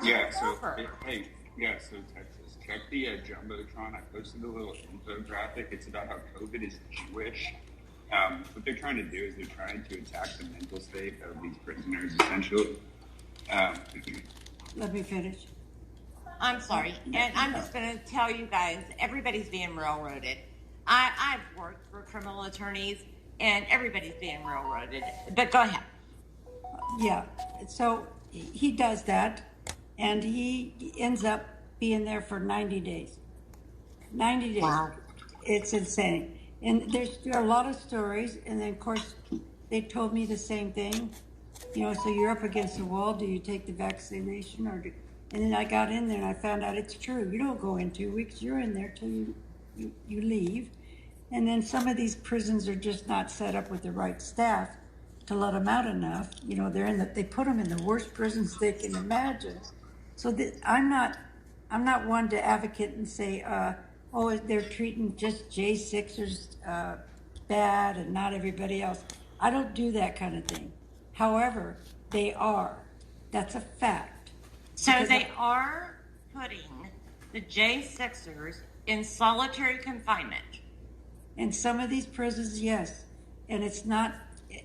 Yeah, so, hey, yeah, so Texas, check the Jumbotron. I posted a little infographic. It's about how COVID is Jewish. What they're trying to do is they're trying to attack the mental state of these prisoners, essentially. Let me finish. I'm sorry, and I'm just going to tell you guys, everybody's being railroaded. I've worked for criminal attorneys, and everybody's being railroaded. But go ahead. Yeah, so he does that, and he ends up being there for 90 days. 90 days. Wow. It's insane. And there are a lot of stories, and then, of course, they told me the same thing. You know, so you're up against the wall. Do you take the vaccination or do? And then I got in there and I found out it's true. You don't go in 2 weeks. You're in there till you leave. And then some of these prisons are just not set up with the right staff to let them out enough. You know, they put them in the worst prisons they can imagine. So I'm not one to advocate and say, oh, they're treating just J6ers bad and not everybody else. I don't do that kind of thing. However, they are. That's a fact. So they are putting the J6ers in solitary confinement. In some of these prisons, yes. And it's not,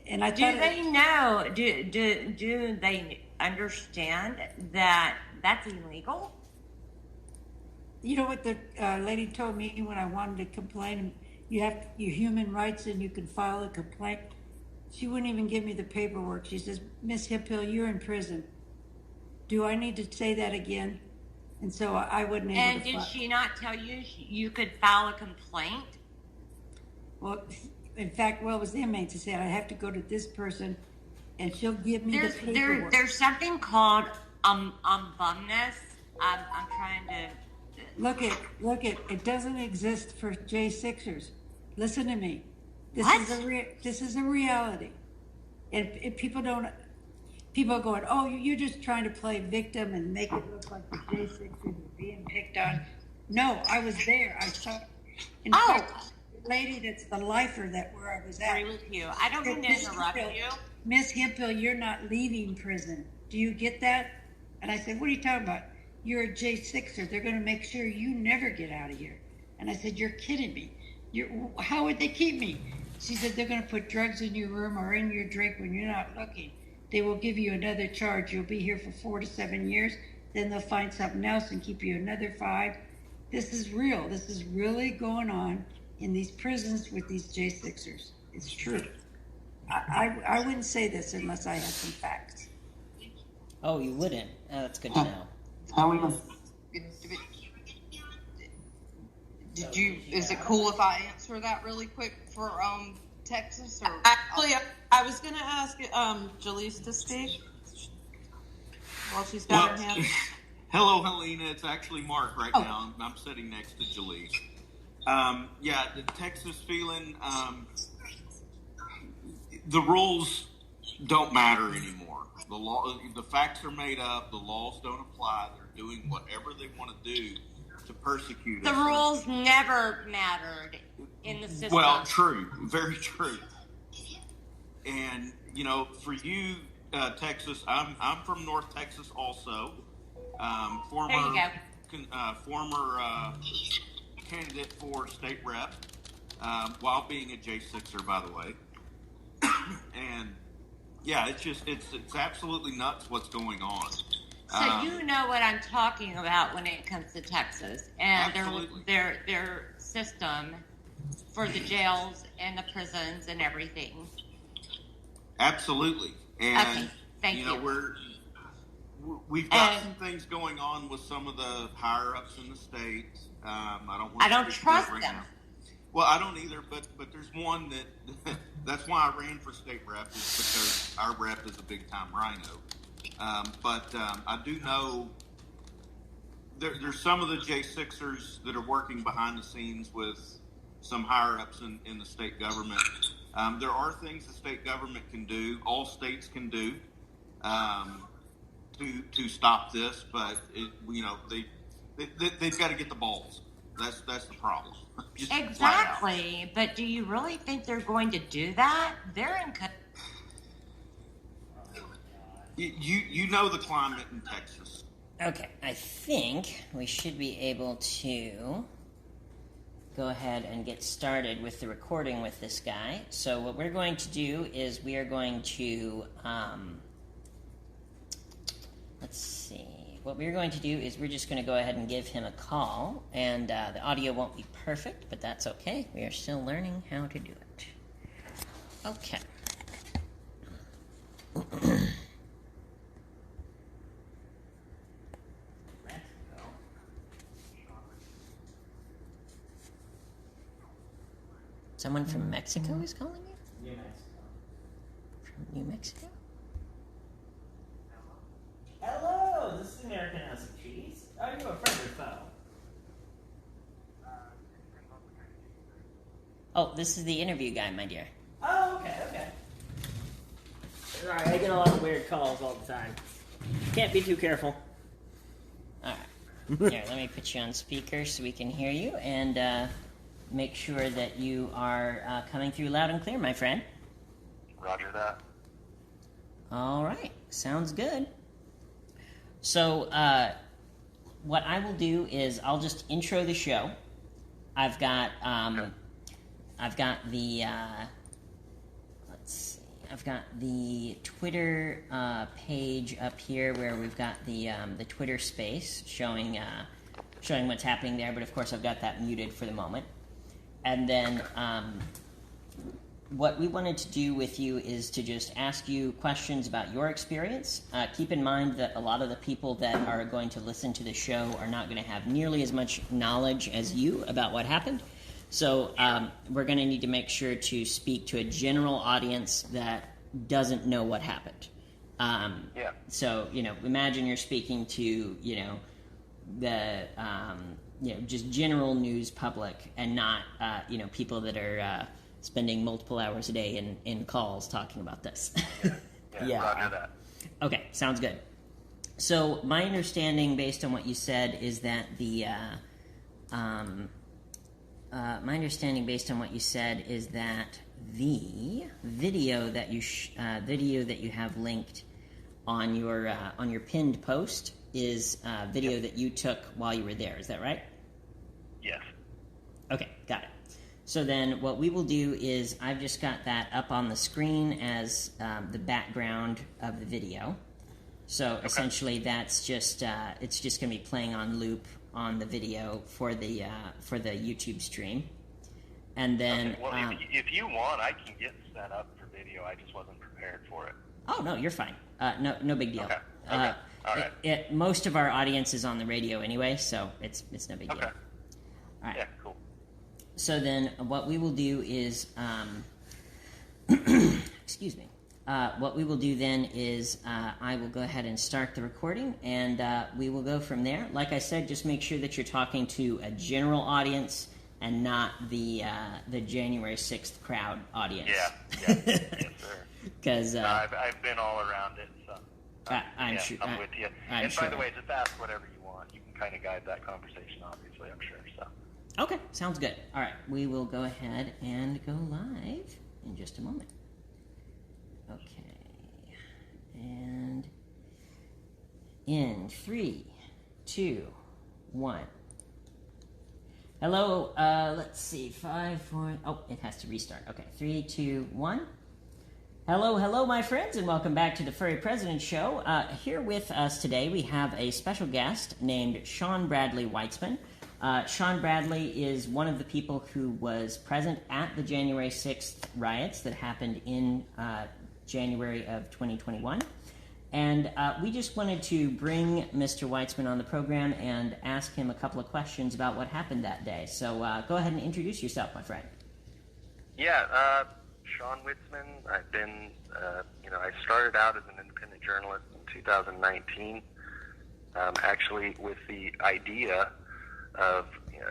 and I do they know, do they understand that that's illegal? You know what the lady told me when I wanted to complain? You have your human rights and you can file a complaint. She wouldn't even give me the paperwork. She says, Miss Hippill, you're in prison. Do I need to say that again? And so I wouldn't able And to did she not tell you you could file a complaint? Well, in fact, well, it was the inmate that said I have to go to this person and she'll give me the paperwork. There's something called bumness. I'm trying to... Look it. It doesn't exist for J6ers. Listen to me. This is a reality. And people are going, oh, you're just trying to play victim and make it look like the J6ers are being picked on. No, I was there. I saw. In fact, the lady that's the lifer where I was at. I agree with you. I don't mean to interrupt you. Miss Hemphill, you're not leaving prison. Do you get that? And I said, what are you talking about? You're a J6er. They're going to make sure you never get out of here. And I said, you're kidding me. How would they keep me? She said, they're going to put drugs in your room or in your drink when you're not looking. They will give you another charge. You'll be here for 4 to 7 years. Then they'll find something else and keep you another 5. This is real. This is really going on in these prisons with these J6ers. It's true. I wouldn't say this unless I had some facts. Oh, you wouldn't? That's good to know. Is it cool if I answer that really quick for Texas? Or actually, I was going to ask Jaleese to speak while she's got her hand. Hello, Helena. It's actually Mark right now. I'm sitting next to Jaleese. Yeah, the Texas feeling, the rules don't matter anymore. The facts are made up. The laws don't apply. They're doing whatever they want to do to persecute us. The rules never mattered in the system. Well, true. Very true. And, you know, for you, Texas, I'm from North Texas also. Former candidate for state rep, while being a J6er, by the way. And, yeah, it's absolutely nuts what's going on. So you know what I'm talking about when it comes to Texas and their system for the jails and the prisons and everything. Absolutely. And okay, thank you. We've got some things going on with some of the higher ups in the state. I don't trust them. Now. Well, I don't either, but there's one that's why I ran for state rep, is because our rep is a big time rhino. But I do know there's some of the J6ers that are working behind the scenes with some higher ups in the state government. There are things the state government can do, all states can do, to stop this, but they've got to get the balls. That's the problem. Exactly, but do you really think they're going to do that? They're in. You know the climate in Texas. Okay, I think we should be able to go ahead and get started with the recording with this guy. So what we're going to do is we are going to, let's see. What we're going to do is we're just going to go ahead and give him a call, and the audio won't be perfect, but that's okay. We are still learning how to do it. Okay. Someone from Mexico is calling you? New Mexico. From New Mexico? Hello, this is American House of Cheese. Are you a friend or foe? Oh, this is the interview guy, my dear. Oh, okay. Sorry, I get a lot of weird calls all the time. Can't be too careful. All right. Here, let me put you on speaker so we can hear you, and make sure that you are coming through loud and clear, my friend. Roger that. All right. Sounds good. So, what I will do is I'll just intro the show. I've got the let's see. I've got the Twitter page up here where we've got the Twitter space showing what's happening there. But of course, I've got that muted for the moment. And then what we wanted to do with you is to just ask you questions about your experience. Keep in mind that a lot of the people that are going to listen to the show are not going to have nearly as much knowledge as you about what happened. So we're going to need to make sure to speak to a general audience that doesn't know what happened. Yeah. So, imagine you're speaking to, the, just general news public and not, people that are spending multiple hours a day in calls talking about this. Yeah. Roger that. Okay, sounds good. So my understanding, based on what you said, is that the video that you have linked on your pinned post is video that you took while you were there. Is that right? Yes. Okay, got it. So then what we will do is I've just got that up on the screen as the background of the video. So essentially that's just it's just going to be playing on loop on the video for the YouTube stream. And then Well, if you want, I can get set up for video. I just wasn't prepared for it. Oh, no, you're fine. No big deal. Okay. All right. Most of our audience is on the radio anyway, so it's no big deal. Okay. All right. Yeah, cool. So then what we will do is, excuse me. What we will do then is I will go ahead and start the recording, and we will go from there. Like I said, just make sure that you're talking to a general audience and not the January 6th crowd audience. Yeah. Yes, sir. Because I've been all around it, so I'm sure. I'm with you. I'm and sure. by the way, just ask whatever you want. You can kind of guide that conversation, obviously, I'm sure. So. Okay, sounds good. All right, we will go ahead and go live in just a moment. Okay, and in 3, 2, 1. Hello, let's see, 5, 4, oh, it has to restart. Okay, 3, 2, 1. Hello, my friends, and welcome back to the Furry President Show. Here with us today, we have a special guest named Sean Bradley Weitzman. Sean Bradley is one of the people who was present at the January 6th riots that happened in January of 2021. And we just wanted to bring Mr. Weitzman on the program and ask him a couple of questions about what happened that day. So go ahead and introduce yourself, my friend. Yeah, Sean Weitzman. I've been, I started out as an independent journalist in 2019, actually with the idea of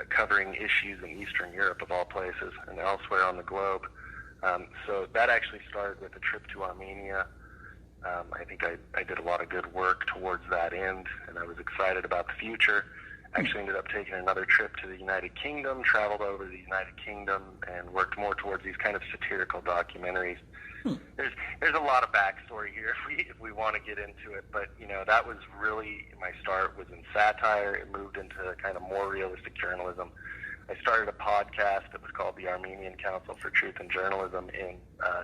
covering issues in Eastern Europe, of all places, and elsewhere on the globe. So that actually started with a trip to Armenia. I think I did a lot of good work towards that end, and I was excited about the future. Actually ended up taking another trip to the United Kingdom, traveled over to the United Kingdom, and worked more towards these kind of satirical documentaries. There's a lot of backstory here if we want to get into it, but that was really my start was in satire. It moved into kind of more realistic journalism. I started a podcast that was called the Armenian Council for Truth in Journalism in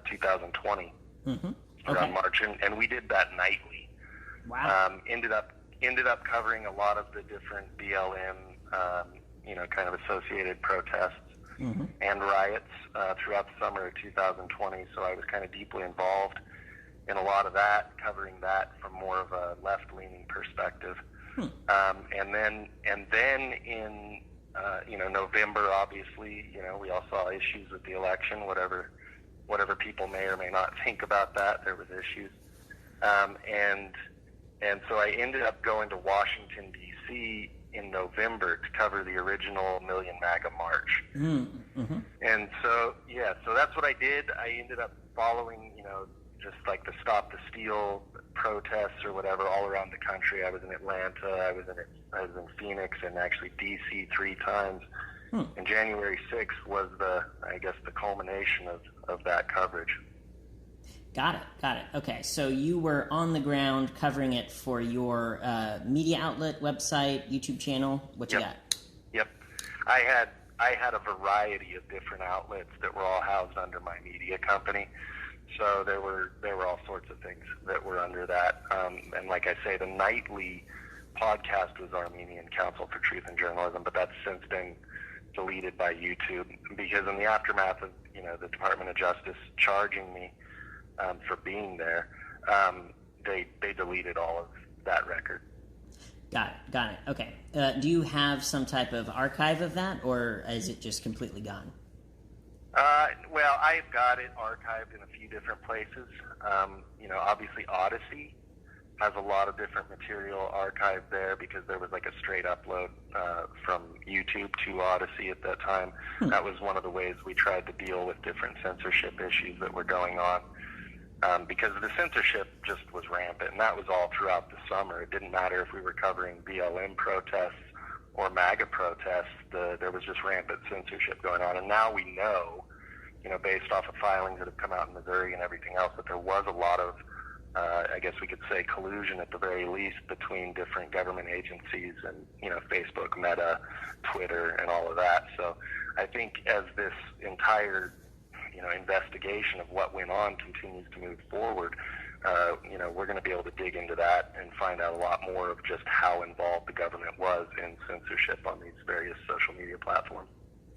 2020, around March, and we did that nightly. Wow. Ended up covering a lot of the different BLM, kind of associated protests and riots throughout the summer of 2020. So I was kind of deeply involved in a lot of that, covering that from more of a left-leaning perspective. And then in November, obviously, we all saw issues with the election. Whatever people may or may not think about that, there was issues. And so I ended up going to Washington, D.C. in November to cover the original Million MAGA March. And so that's what I did. I ended up following, just like the Stop the Steal protests or whatever all around the country. I was in Atlanta, I was in Phoenix, and actually D.C. 3 times. And January 6th was the culmination of that coverage. Got it. Okay, so you were on the ground covering it for your media outlet, website, YouTube channel. What you got? Yep. I had a variety of different outlets that were all housed under my media company. So there were all sorts of things that were under that. And like I say, the nightly podcast was Armenian Council for Truth in Journalism, but that's since been deleted by YouTube because in the aftermath of the Department of Justice charging me for being there, they deleted all of that record. Got it. Okay. Do you have some type of archive of that, or is it just completely gone? Well, I've got it archived in a few different places. Obviously Odyssey has a lot of different material archived there because there was like a straight upload from YouTube to Odyssey at that time. That was one of the ways we tried to deal with different censorship issues that were going on. Because the censorship just was rampant, and that was all throughout the summer. It didn't matter if we were covering BLM protests or MAGA protests. There was just rampant censorship going on. And now we know, based off of filings that have come out in Missouri and everything else, that there was a lot of, I guess we could say, collusion at the very least between different government agencies and, Facebook, Meta, Twitter, and all of that. So I think as this entire investigation of what went on continues to move forward, we're going to be able to dig into that and find out a lot more of just how involved the government was in censorship on these various social media platforms.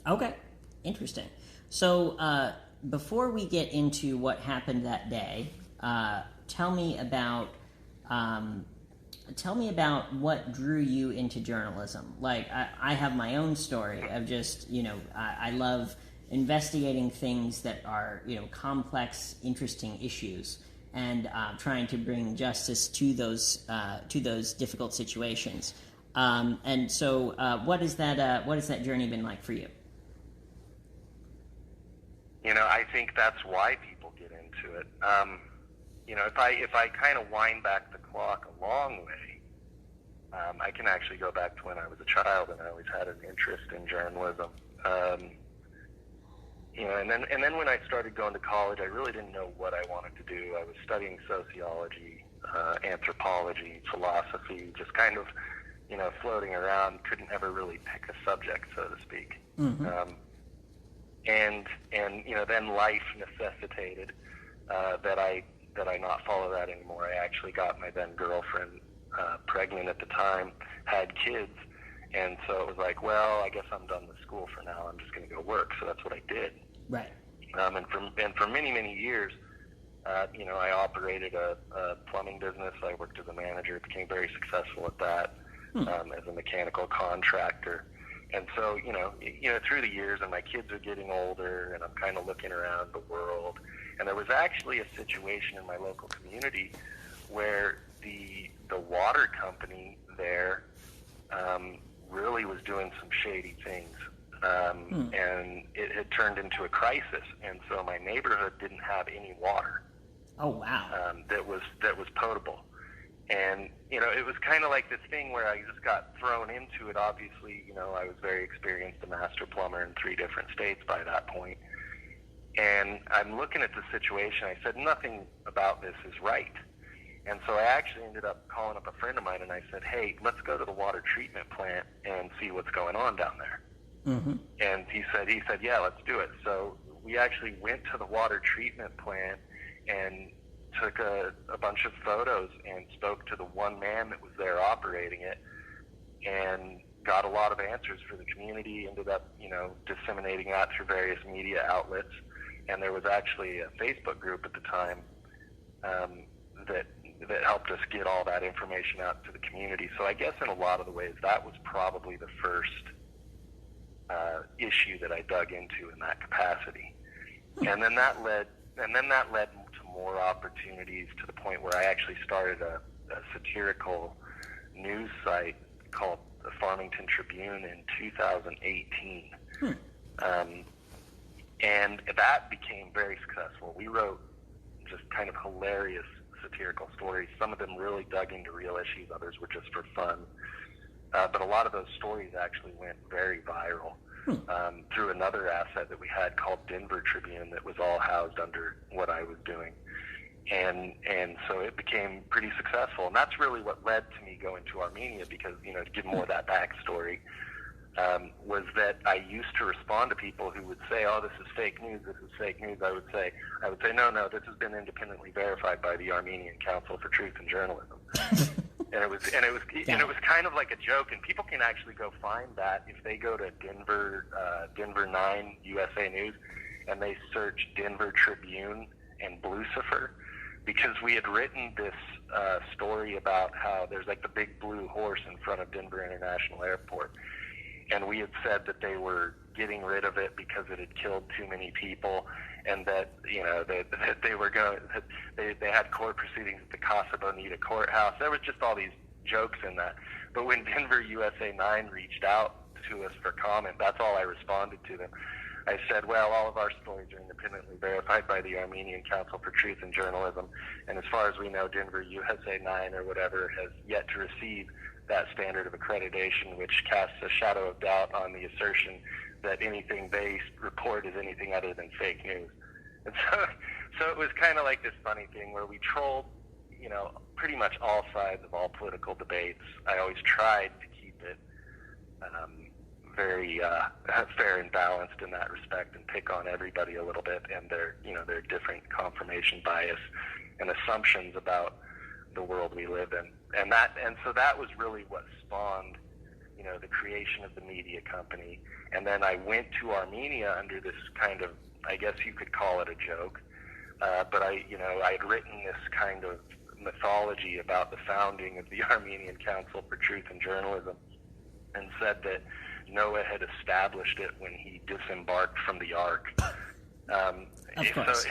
Okay, interesting. So before we get into what happened that day, tell me about what drew you into journalism. Like, I have my own story of just, I love investigating things that are, complex, interesting issues, and trying to bring justice to those difficult situations. And so, what has that journey been like for you? I think that's why people get into it. If I kind of wind back the clock a long way, I can actually go back to when I was a child, and I always had an interest in journalism. And then when I started going to college, I really didn't know what I wanted to do. I was studying sociology, anthropology, philosophy, just kind of, floating around. Couldn't ever really pick a subject, so to speak. And then life necessitated that I not follow that anymore. I actually got my then girlfriend pregnant at the time, had kids. And so it was like, well, I guess I'm done with school for now. I'm just going to go work. So that's what I did. Right. And for many, many years, I operated a plumbing business. I worked as a manager, became very successful at that as a mechanical contractor. And so, through the years, and my kids are getting older, and I'm kind of looking around the world. And there was actually a situation in my local community where the water company there really was doing some shady things, and it had turned into a crisis, and so my neighborhood didn't have any water. Oh wow! That was potable, And, it was kind of like this thing where I just got thrown into it. Obviously, I was very experienced, a master plumber in 3 different states by that point. And I'm looking at the situation. I said, nothing about this is right. And so I actually ended up calling up a friend of mine, and I said, hey, let's go to the water treatment plant and see what's going on down there. Mm-hmm. And he said, yeah, let's do it. So we actually went to the water treatment plant and took a bunch of photos and spoke to the one man that was there operating it, and got a lot of answers for the community, ended up, disseminating that through various media outlets. And there was actually a Facebook group at the time that helped us get all that information out to the community. So I guess in a lot of the ways, that was probably the first issue that I dug into in that capacity. And then that led to more opportunities, to the point where I actually started a satirical news site called the Farmington Tribune in 2018. And that became very successful. We wrote just kind of hilarious satirical stories. Some of them really dug into real issues, others were just for fun. But a lot of those stories actually went very viral through another asset that we had called Denver Tribune that was all housed under what I was doing. And so it became pretty successful. And that's really what led to me going to Armenia, because, to give more of that backstory, was that I used to respond to people who would say, oh, this is fake news, this is fake news. I would say, no, this has been independently verified by the Armenian Council for Truth in Journalism. And it was kind of like a joke, and people can actually go find that if they go to Denver 9 USA News and they search Denver Tribune and Blucifer, because we had written this story about how there's like the big blue horse in front of Denver International Airport, and we had said that they were getting rid of it because it had killed too many people, and that they had court proceedings at the Casa Bonita courthouse. There was just all these jokes in that. But when Denver USA 9 reached out to us for comment, that's all I responded to them. I said, well, all of our stories are independently verified by the Armenian Council for Truth in Journalism, and as far as we know, Denver USA 9 or whatever has yet to receive that standard of accreditation, which casts a shadow of doubt on the assertion that anything they report is anything other than fake news. And so it was kind of like this funny thing where we trolled, pretty much all sides of all political debates. I always tried to keep it very fair and balanced in that respect, and pick on everybody a little bit and their different confirmation bias and assumptions about the world we live in. And so that was really what spawned, the creation of the media company. And then I went to Armenia under this kind of, I guess you could call it a joke, but I had written this kind of mythology about the founding of the Armenian Council for Truth in Journalism, and said that Noah had established it when he disembarked from the Ark. Of course.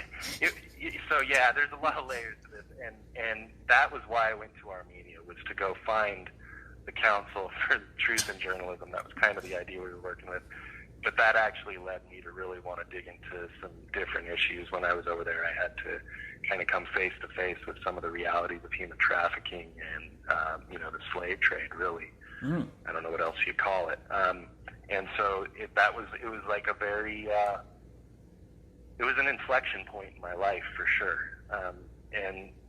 So yeah, there's a lot of layers to this, and that was why I went to Armenia, was to go find the Council for Truth in Journalism. That was kind of the idea we were working with. But that actually led me to really want to dig into some different issues. When I was over there, I had to kind of come face to face with some of the realities of human trafficking and, the slave trade, really. I don't know what else you'd call it. And so it was like a very, it was an inflection point in my life for sure.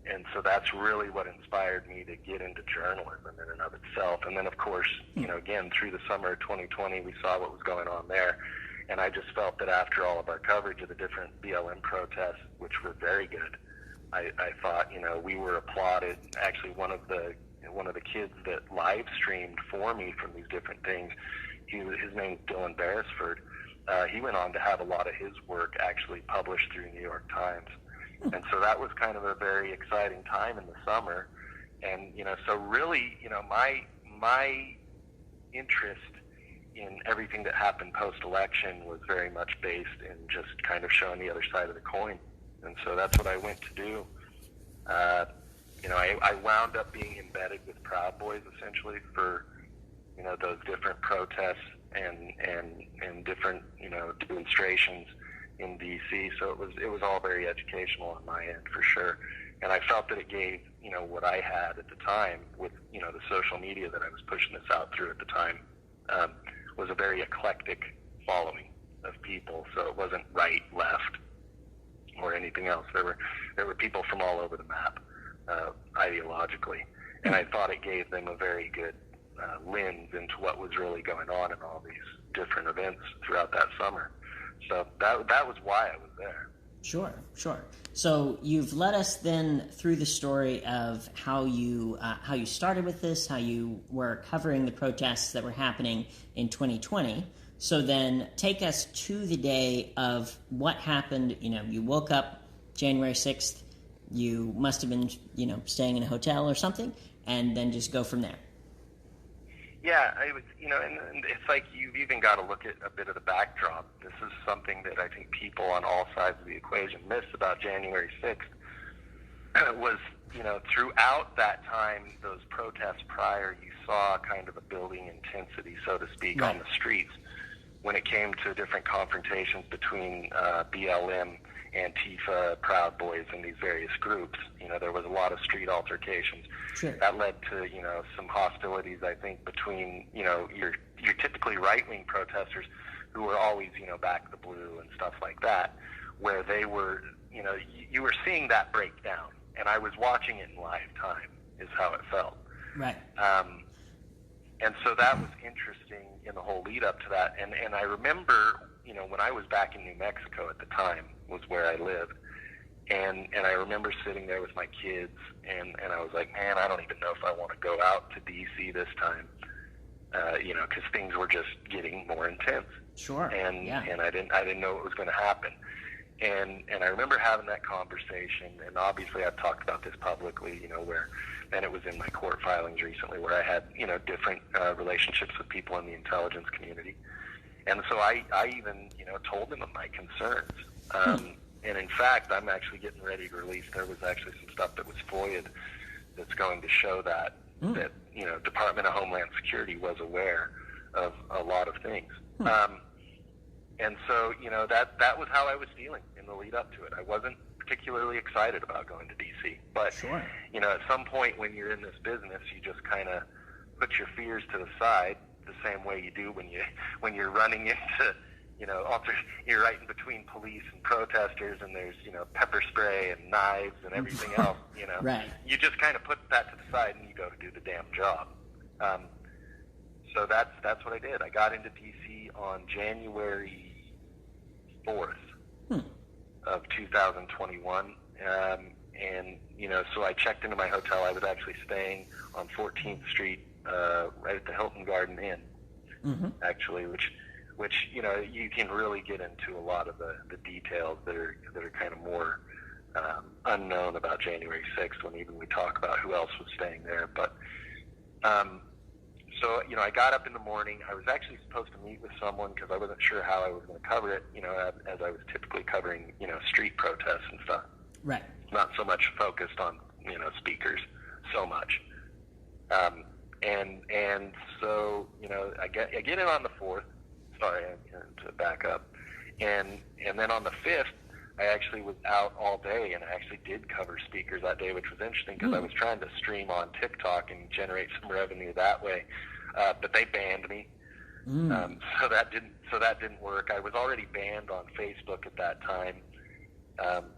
And so that's really what inspired me to get into journalism in and of itself. And then, of course, again, through the summer of 2020, we saw what was going on there. And I just felt that after all of our coverage of the different BLM protests, which were very good, I thought, we were applauded. Actually, one of the kids that live streamed for me from these different things, his name is Dylan Beresford. He went on to have a lot of his work actually published through New York Times. And so that was kind of a very exciting time in the summer. And, so really, my interest in everything that happened post-election was very much based in just kind of showing the other side of the coin. And so that's what I went to do. I wound up being embedded with Proud Boys, essentially, for, those different protests and different, demonstrations in D.C. So it was all very educational on my end, for sure. And I felt that it gave, what I had at the time with, the social media that I was pushing this out through at the time, was a very eclectic following of people. So it wasn't right, left, or anything else. There were people from all over the map, ideologically. And I thought it gave them a very good lens into what was really going on in all these different events throughout that summer. So that was why I was there. Sure. So you've led us then through the story of how you started with this, how you were covering the protests that were happening in 2020. So then take us to the day of what happened. You woke up January 6th. You must have been, staying in a hotel or something, and then just go from there. Yeah, I was, and it's like you've even got to look at a bit of the backdrop. This is something that I think people on all sides of the equation miss about January 6th. Was, throughout that time, those protests prior, you saw kind of a building intensity, so to speak, right. on the streets when it came to different confrontations between BLM, Antifa, Proud Boys, and these various groups. There was a lot of street altercations. Sure. That led to, some hostilities, I think, between, your typically right-wing protesters who were always, back the blue and stuff like that, where they were, you were seeing that break down. And I was watching it in live time, is how it felt. Right. And so that was interesting in the whole lead up to that. And I remember, when I was back in New Mexico at the time, was where I lived. And I remember sitting there with my kids, and I was like, man, I don't even know if I want to go out to D.C. this time, because things were just getting more intense. Sure. And yeah. and I didn't know what was going to happen. And I remember having that conversation, and obviously I've talked about this publicly, where, and it was in my court filings recently, where I had, different relationships with people in the intelligence community. And so I even, told them of my concerns. And in fact, I'm actually getting ready to release, there was actually some stuff that was FOIA'd that's going to show that, Department of Homeland Security was aware of a lot of things. And so, that was how I was feeling in the lead up to it. I wasn't particularly excited about going to D.C. But, sure. At some point when you're in this business, you just kind of put your fears to the side the same way you do when you're running into, you're right in between police and protesters, and there's, pepper spray and knives and everything else, Right. You just kind of put that to the side and you go to do the damn job. So that's what I did. I got into D.C. on January 4th of 2021. And, so I checked into my hotel. I was actually staying on 14th Street, right at the Hilton Garden Inn, actually, which you can really get into a lot of the details that are kind of more unknown about January 6th when even we talk about who else was staying there. But so, I got up in the morning. I was actually supposed to meet with someone because I wasn't sure how I was going to cover it, as I was typically covering, street protests and stuff. Right. Not so much focused on, speakers so much. And so, I get in on the 4th. Sorry, to back up. And then on the 5th, I actually was out all day, and I actually did cover speakers that day, which was interesting because I was trying to stream on TikTok and generate some revenue that way, but they banned me. So that didn't work. I was already banned on Facebook at that time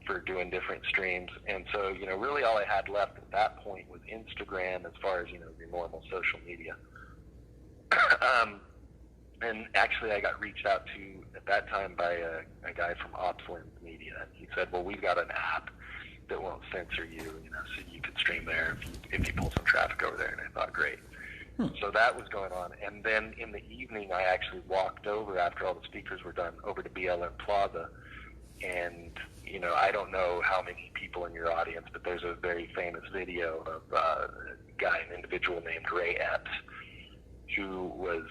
for doing different streams, and so really all I had left at that point was Instagram as far as your normal social media. And actually, I got reached out to at that time by a guy from Opslins Media. He said, "Well, we've got an app that won't censor you, so you could stream there if you pull some traffic over there." And I thought, great. So that was going on. And then in the evening, I actually walked over after all the speakers were done over to BLM Plaza. And, I don't know how many people in your audience, but there's a very famous video of a guy, an individual named Ray Epps, who was,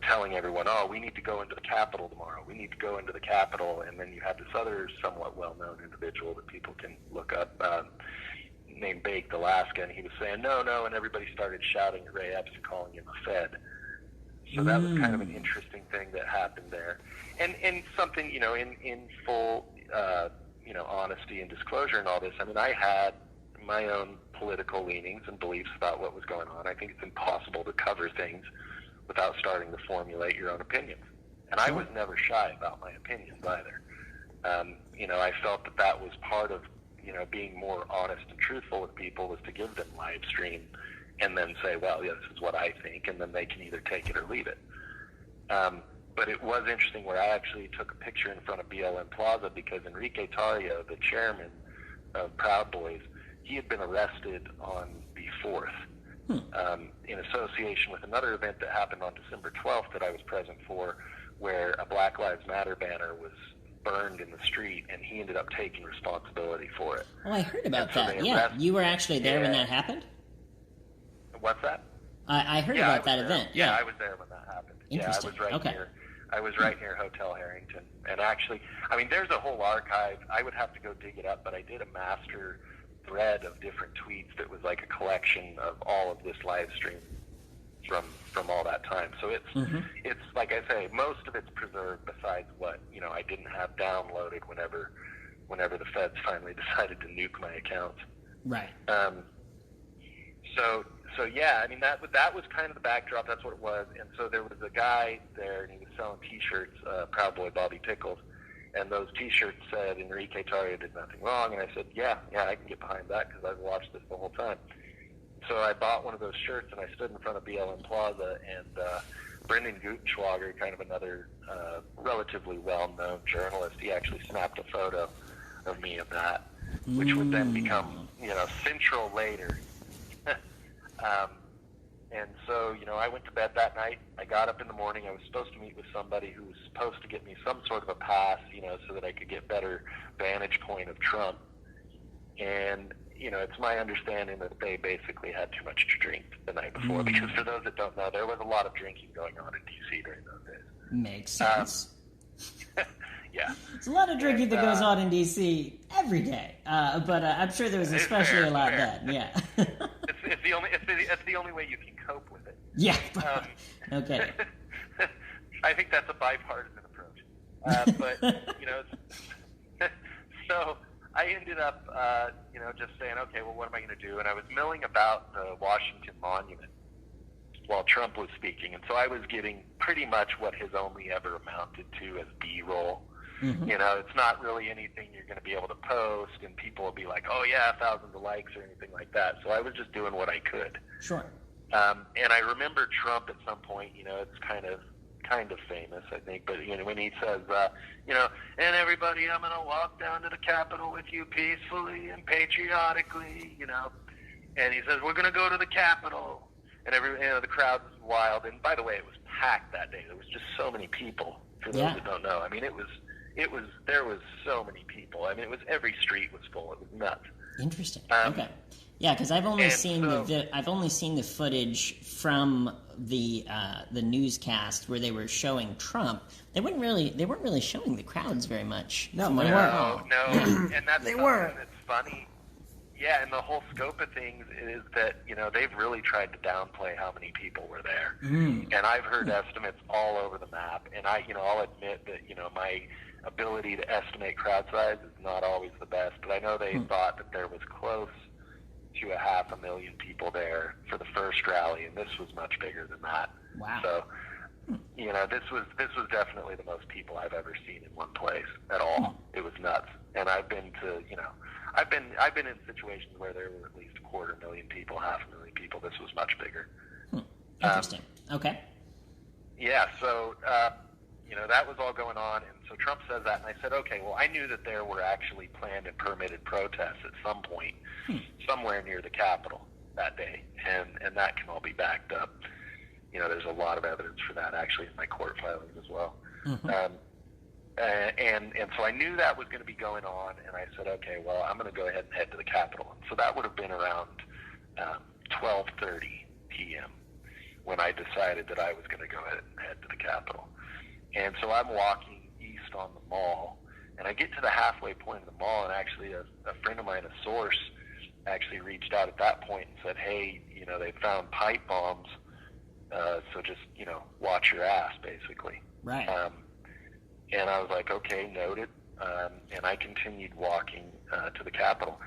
telling everyone, oh, we need to go into the Capitol tomorrow. We need to go into the Capitol. And then you had this other somewhat well-known individual that people can look up named Baked Alaska, and he was saying, no, and everybody started shouting at Ray Epps and calling him a Fed. So that was kind of an interesting thing that happened there. And something, in full, honesty and disclosure and all this, I mean, I had my own political leanings and beliefs about what was going on. I think it's impossible to cover things without starting to formulate your own opinions. And I was never shy about my opinions either. I felt that was part of, being more honest and truthful with people, was to give them live stream and then say, well, yeah, this is what I think, and then they can either take it or leave it. But it was interesting where I actually took a picture in front of BLM Plaza because Enrique Tarrio, the chairman of Proud Boys, he had been arrested on the 4th in association with another event that happened on December 12th that I was present for, where a Black Lives Matter banner was burned in the street, and he ended up taking responsibility for it. Oh, I heard about that. Yeah, you were actually there when that happened? What's that? I heard about that event. Yeah, I was there when that happened. Interesting. Yeah, I was right near Hotel Harrington. And actually, there's a whole archive. I would have to go dig it up, but I did a master thread of different tweets that was like a collection of all of this live stream from all that time. So it's like I say, most of it's preserved besides what, I didn't have downloaded whenever the feds finally decided to nuke my accounts. Right. So yeah, that was kind of the backdrop. That's what it was. And so there was a guy there, and he was selling T-shirts, Proud Boy Bobby Pickles, and those T-shirts said Enrique Tarrio did nothing wrong. And I said, yeah, I can get behind that because I've watched this the whole time. So I bought one of those shirts, and I stood in front of BLM Plaza, and Brendan Gutenschwager, kind of another relatively well-known journalist, he actually snapped a photo of me of that, which would then become, central later. And so, I went to bed that night. I got up in the morning. I was supposed to meet with somebody who was supposed to get me some sort of a pass, so that I could get better vantage point of Trump. And, it's my understanding that they basically had too much to drink the night before, because for those that don't know, there was a lot of drinking going on in D.C. during those days. Makes sense. Yeah. There's a lot of drinking that goes on in D.C. every day, but I'm sure there was especially a lot then. Yeah. It's the only way you can cope with it. Yeah. Okay. I think that's a bipartisan approach. But so I ended up, just saying, okay, well, what am I going to do? And I was milling about the Washington Monument while Trump was speaking, and so I was getting pretty much what has only ever amounted to as B-roll. It's not really anything you're going to be able to post, and people will be like, oh yeah, thousands of likes or anything like that. So I was just doing what I could. Sure. And I remember Trump at some point, it's kind of famous, I think, but when he says, and everybody, I'm going to walk down to the Capitol with you peacefully and patriotically, and he says, we're going to go to the Capitol, and the crowd was wild. And by the way, it was packed that day. There was just so many people. For those that don't know, there was so many people. It was every street was full. It was nuts. Interesting. Okay. Yeah, because I've only seen the footage from the newscast where they were showing Trump. They weren't really showing the crowds very much. No, No, and that's They weren't. It's funny. Yeah, and the whole scope of things is that they've really tried to downplay how many people were there. And I've heard estimates all over the map. And I'll admit that my ability to estimate crowd size is not always the best. But I know they thought that there was close to 500,000 people there for the first rally, and this was much bigger than that. Wow. So, this was definitely the most people I've ever seen in one place at all. It was nuts. And I've been to, I've been in situations where there were at least 250,000 people, 500,000 people. This was much bigger. Interesting. Okay. Yeah, so, that was all going on, and so Trump says that, and I said, okay, well, I knew that there were actually planned and permitted protests at some point, somewhere near the Capitol that day, and that can all be backed up. There's a lot of evidence for that, actually, in my court filings as well. And so I knew that was going to be going on, and I said, okay, well, I'm going to go ahead and head to the Capitol. And so that would have been around 12:30 p.m. when I decided that I was going to go ahead and head to the Capitol. And so I'm walking east on the mall, and I get to the halfway point of the mall, and actually a friend of mine, a source, actually reached out at that point and said, hey, they found pipe bombs, so just, watch your ass, basically. Right. And I was like, okay, noted. And I continued walking to the Capitol.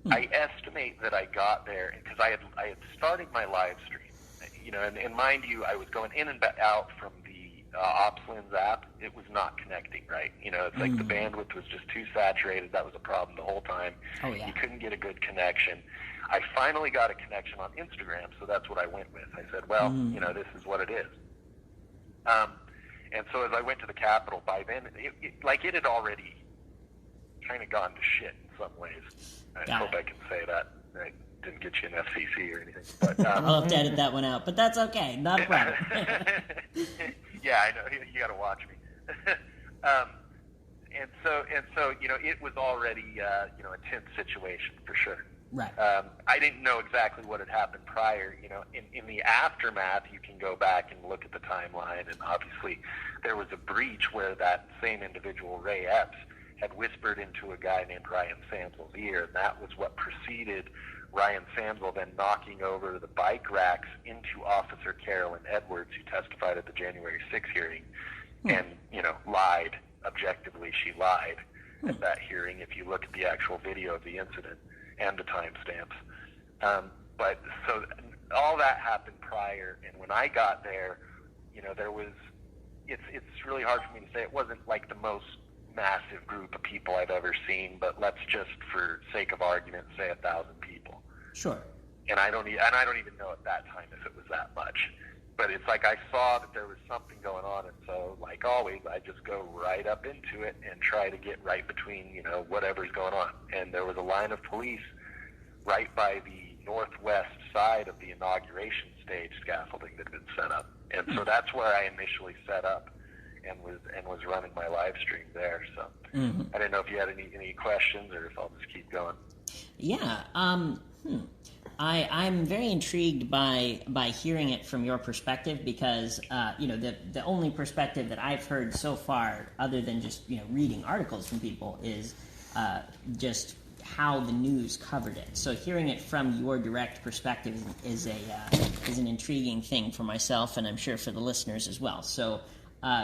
I estimate that I got there because I had started my live stream, and mind you, I was going in and out from the OpsLens app. It was not connecting right. It's like the bandwidth was just too saturated. That was a problem the whole time. Oh, yeah. You couldn't get a good connection. I finally got a connection on Instagram, so that's what I went with. I said, well, this is what it is. And so as I went to the Capitol, by then, it had already kind of gone to shit in some ways. I hope I can say that. I didn't get you an FCC or anything. But, I'll have to edit that one out, but that's okay. Not a problem. Yeah, I know. You got to watch me. And so, it was already, a tense situation for sure. Right. I didn't know exactly what had happened prior. In the aftermath, you can go back and look at the timeline, and obviously there was a breach where that same individual, Ray Epps, had whispered into a guy named Ryan Samsel's ear, and that was what preceded Ryan Samsel then knocking over the bike racks into Officer Carolyn Edwards, who testified at the January 6th hearing, and, lied. Objectively, she lied at that hearing if you look at the actual video of the incident and the timestamps. But so all that happened prior, and when I got there, there was, it's really hard for me to say. It wasn't like the most massive group of people I've ever seen, but let's just, for sake of argument, say 1,000 people. Sure. And I don't even know at that time if it was that much. But it's like I saw that there was something going on, and so, like always, I just go right up into it and try to get right between, whatever's going on. And there was a line of police right by the northwest side of the inauguration stage scaffolding that had been set up. And so that's where I initially set up and was running my live stream there. So I didn't know if you had any questions or if I'll just keep going. Yeah. I'm very intrigued by hearing it from your perspective because, the only perspective that I've heard so far, other than just, reading articles from people, is just how the news covered it. So hearing it from your direct perspective is an intriguing thing for myself, and I'm sure for the listeners as well. So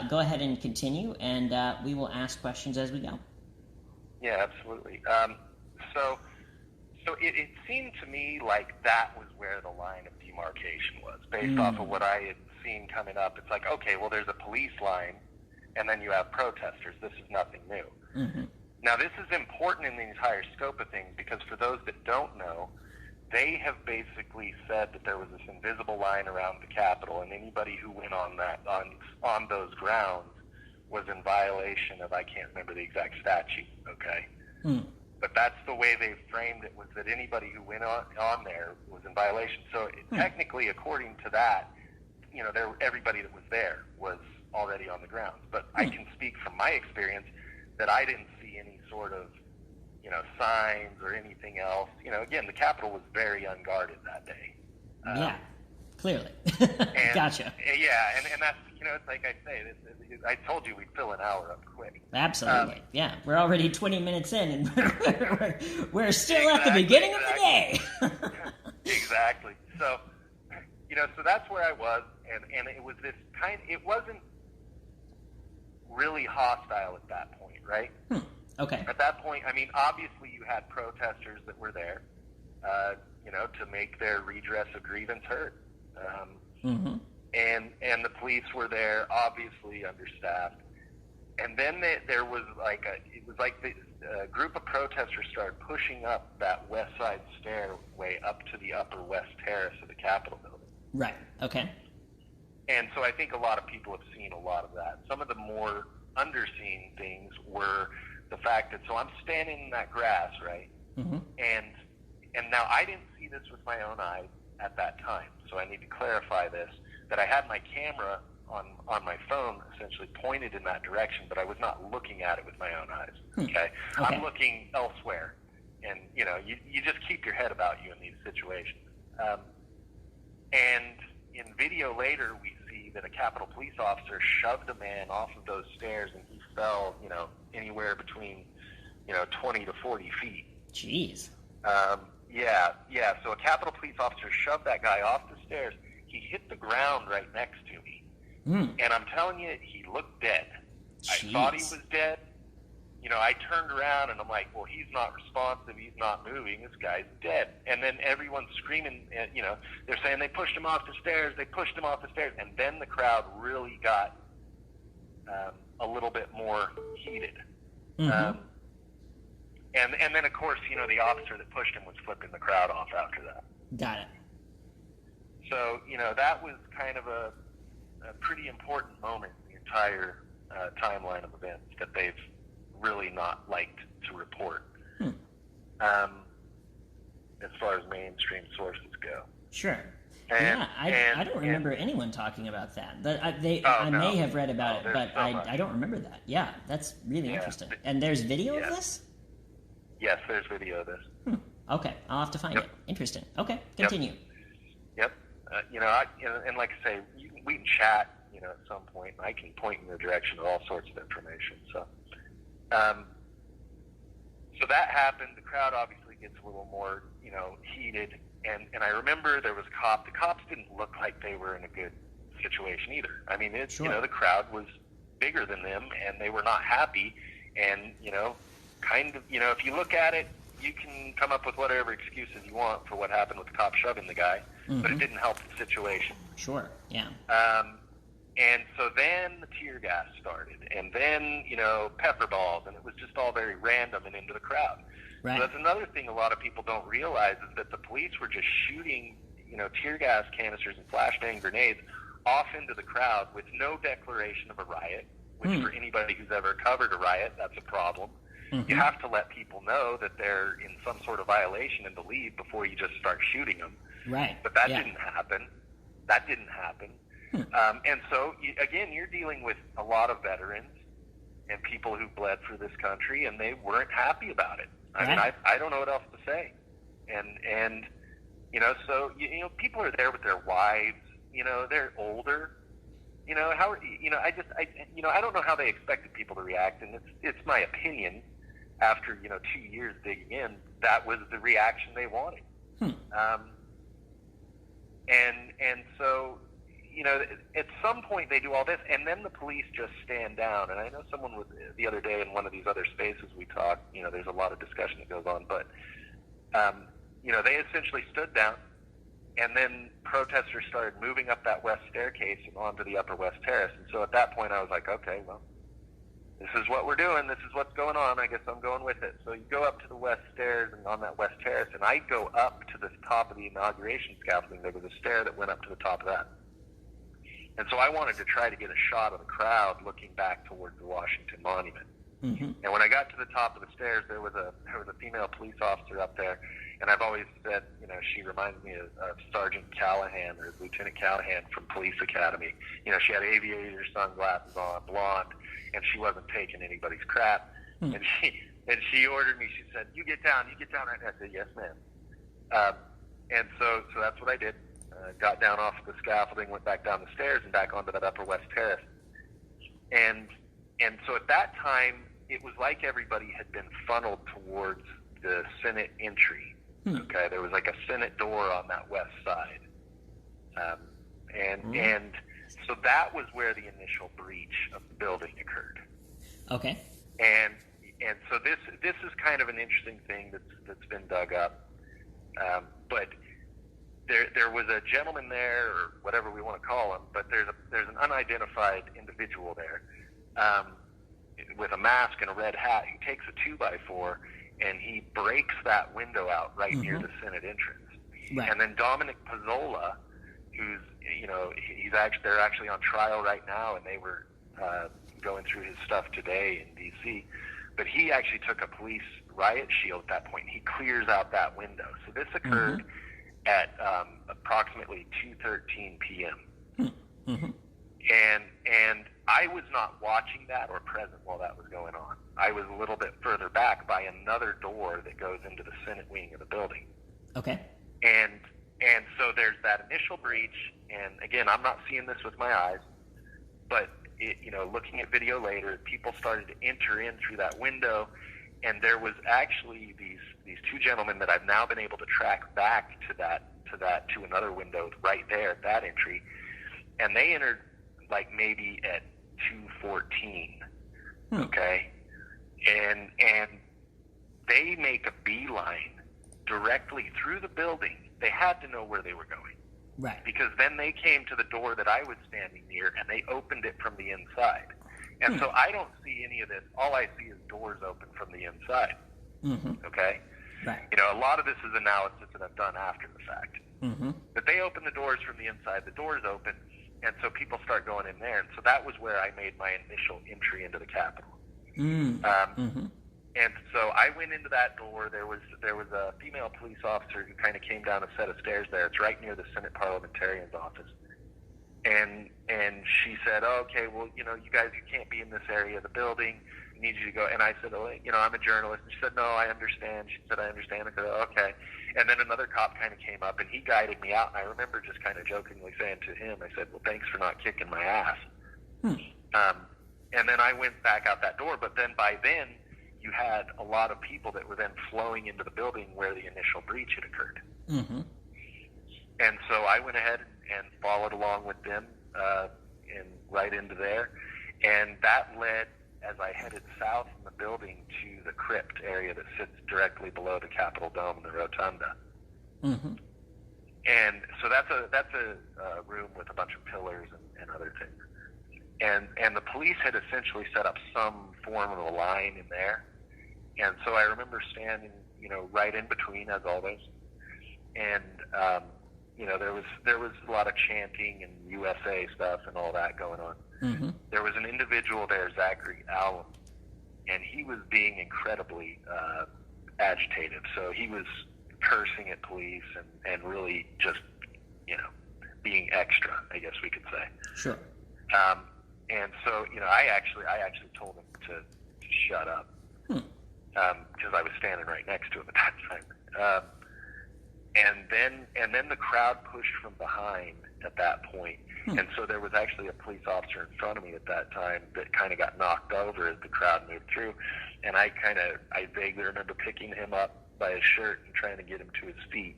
go ahead and continue, and we will ask questions as we go. Yeah, absolutely. So it seemed to me like that was where the line of demarcation was, based off of what I had seen coming up. It's like, okay, well, there's a police line, and then you have protesters. This is nothing new. Now, this is important in the entire scope of things because for those that don't know, they have basically said that there was this invisible line around the Capitol, and anybody who went on that on those grounds was in violation of, I can't remember the exact statute, okay? But that's the way they framed it, was that anybody who went on there was in violation. So technically, according to that, everybody that was there was already on the grounds. But I can speak from my experience that I didn't see any sort of, signs or anything else. Again, the Capitol was very unguarded that day. Yeah, clearly. And, Gotcha. Yeah, and that's, it's like I say, I told you we'd fill an hour up quick. Absolutely. Yeah, we're already 20 minutes in, and we're still at the beginning of the day. Exactly. So, so that's where I was, and it was this it wasn't really hostile at that point, right? Okay. At that point, I mean, obviously you had protesters that were there, to make their redress of grievance heard. And the police were there, obviously understaffed. And then there was the group of protesters started pushing up that west side stairway up to the upper west terrace of the Capitol building. Right. Okay. And so I think a lot of people have seen a lot of that. Some of the more underseen things were the fact that, so I'm standing in that grass, right? And now I didn't see this with my own eyes at that time, so I need to clarify this, that I had my camera on my phone essentially pointed in that direction, but I was not looking at it with my own eyes, okay? I'm looking elsewhere, and, you just keep your head about you in these situations. And in video later, we see that a Capitol police officer shoved a man off of those stairs, and he fell, anywhere between, 20 to 40 feet. Jeez. Yeah. So a Capitol police officer shoved that guy off the stairs. He hit the ground right next to me. And I'm telling you, he looked dead. Jeez. I thought he was dead. I turned around and I'm like, well, he's not responsive. He's not moving. This guy's dead. And then everyone's screaming, they're saying they pushed him off the stairs. They pushed him off the stairs. And then the crowd really got a little bit more heated. Mm-hmm. And then, of course, the officer that pushed him was flipping the crowd off after that. Got it. So, that was kind of a pretty important moment in the entire timeline of events that they've really not liked to report, as far as mainstream sources go. Sure. And, I don't remember anyone talking about that. I no. may have read about it, but so much. I don't remember that. Yeah, that's really interesting. And there's video of this? Yes, there's video of this. Okay, I'll have to find it. Interesting. Okay, continue. Yep. And like I say, we can chat, at some point, and I can point in the direction of all sorts of information. So, so that happened. The crowd obviously gets a little more, heated. And I remember there was a cop. The cops didn't look like they were in a good situation either. I mean, Sure. The crowd was bigger than them, and they were not happy. And, kind of, if you look at it, you can come up with whatever excuses you want for what happened with the cop shoving the guy, but it didn't help the situation. Sure, yeah. And so then the tear gas started, and then, pepper balls, and it was just all very random and into the crowd. Right. So that's another thing a lot of people don't realize is that the police were just shooting, tear gas canisters and flashbang grenades off into the crowd with no declaration of a riot, which for anybody who's ever covered a riot, that's a problem. You have to let people know that they're in some sort of violation and to leave before you just start shooting them. Right. But that didn't happen. And so, again, you're dealing with a lot of veterans and people who bled for this country, and they weren't happy about it. I mean, I don't know what else to say. And so, people are there with their wives, they're older. I don't know how they expected people to react, and it's my opinion. After 2 years digging in, that was the reaction they wanted. And so, at some point they do all this, and then the police just stand down. And I know someone was the other day in one of these other spaces we talked. There's a lot of discussion that goes on, but they essentially stood down, and then protesters started moving up that west staircase and onto the upper west terrace. And so at that point, I was like, okay, well, this is what we're doing. This is what's going on. I guess I'm going with it. So you go up to the west stairs and on that west terrace, and I go up to the top of the inauguration scaffolding. There was a stair that went up to the top of that. And so I wanted to try to get a shot of the crowd looking back towards the Washington Monument. And when I got to the top of the stairs, there was a female police officer up there. And I've always said, she reminds me of Sergeant Callahan or Lieutenant Callahan from Police Academy. She had aviator sunglasses on, blonde, and she wasn't taking anybody's crap. And she ordered me. She said, "You get down right now." I said, "Yes, ma'am." And so that's what I did. Got down off the scaffolding, went back down the stairs, and back onto that upper west terrace. And so at that time, it was like everybody had been funneled towards the Senate entry. Okay, there was like a Senate door on that west side, and so that was where the initial breach of the building occurred. Okay. And so this is kind of an interesting thing that's been dug up, but there was a gentleman there, or whatever we want to call him, but there's an unidentified individual there with a mask and a red hat who takes a 2x4 and he breaks that window out right near the Senate entrance. Right. And then Dominic Pizzola, who's they're actually on trial right now, and they were going through his stuff today in D.C. But he actually took a police riot shield at that point. He clears out that window. So this occurred at approximately 2:13 p.m. And I was not watching that or present while that was going on. I was a little bit further back by another door that goes into the Senate wing of the building. Okay. And so there's that initial breach, and again, I'm not seeing this with my eyes, but looking at video later, people started to enter in through that window, and there was actually these two gentlemen that I've now been able to track back to another window right there at that entry, and they entered like maybe at 2:14, okay? and they make a beeline directly through the building. They had to know where they were going. Right. Because then they came to the door that I was standing near, and they opened it from the inside. And so I don't see any of this. All I see is doors open from the inside. Mm-hmm. Okay? Right. You know, a lot of this is analysis that I've done after the fact. Mm-hmm. But they open the doors from the inside. The doors open, and so people start going in there. And so that was where I made my initial entry into the Capitol. Mm-hmm. And so I went into that door. There was a female police officer who kind of came down a set of stairs there. It's right near the Senate Parliamentarian's office. And she said, oh, okay, well, you know, you guys, you can't be in this area of the building. I need you to go. And I said, oh, you know, I'm a journalist. And she said, no, I understand. She said, I understand. I said, oh, okay. And then another cop kind of came up, and he guided me out. And I remember just kind of jokingly saying to him, I said, well, thanks for not kicking my ass. And then I went back out that door. But then by then, you had a lot of people that were then flowing into the building where the initial breach had occurred. Mm-hmm. And so I went ahead and followed along with them and right into there. And that led, as I headed south from the building, to the crypt area that sits directly below the Capitol Dome and the Rotunda. Mm-hmm. And so that's a room with a bunch of pillars and other things. And the police had essentially set up some form of a line in there. And so I remember standing, you know, right in between, as always. And, you know, there was a lot of chanting and USA stuff and all that going on. Mm-hmm. There was an individual there, Zachary Allen, and he was being incredibly agitated. So he was cursing at police and really just, you know, being extra, I guess we could say. Sure. And so, you know, I actually told him to shut up because I was standing right next to him at that time. And then the crowd pushed from behind at that point. And so there was actually a police officer in front of me at that time that kind of got knocked over as the crowd moved through. And I vaguely remember picking him up by his shirt and trying to get him to his feet.